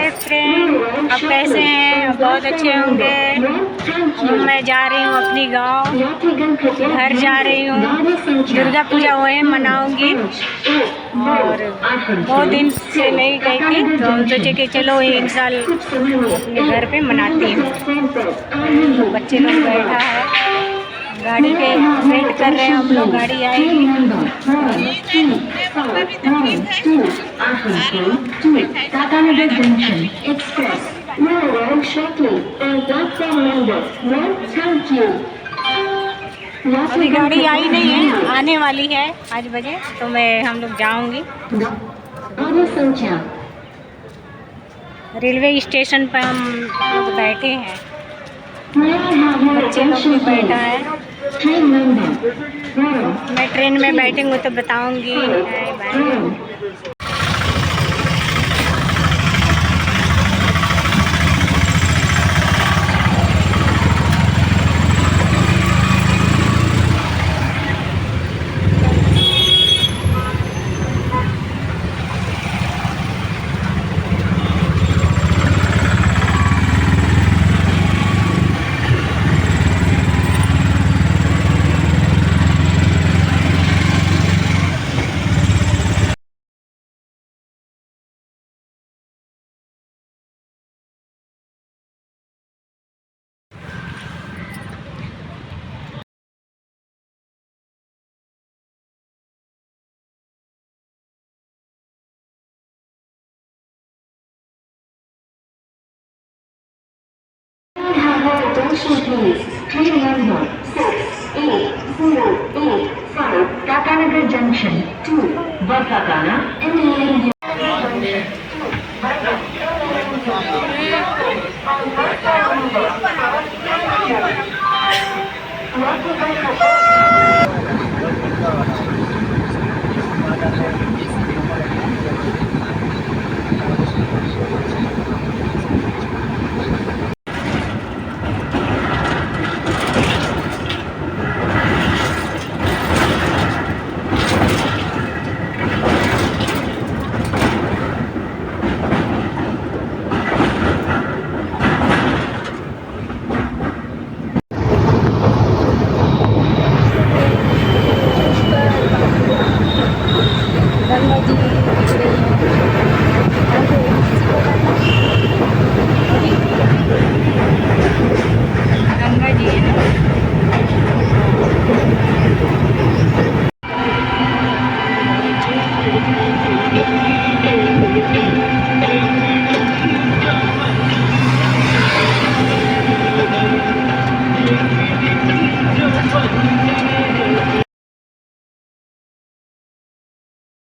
Hi friend, आप कैसे हैं? बहुत अच्छे होंगे। मैं जा रही हूँ अपनी गांव, घर जा रही हूँ। दुर्गा पूजा वहीं मनाऊंगी और बहुत दिन से नहीं गई थी तो सोचे कि चलो एक साल अपने घर पे मनाती हूँ। बच्चे लोग बैठा है, गाड़ी के वेट कर रहे हैं हम लोग, गाड़ी आएगी। अभी गाड़ी आई नहीं है, आने वाली है 5 बजे तो हम लोग जाऊंगी। रेलवे स्टेशन पर हम लोग बैठे हैं, बच्चे लोग भी बैठा है। मैं ट्रेन में बैठूंगी तो बताऊंगी। Attention please. Train number 68085 Tatanagar Junction to Barkakana in the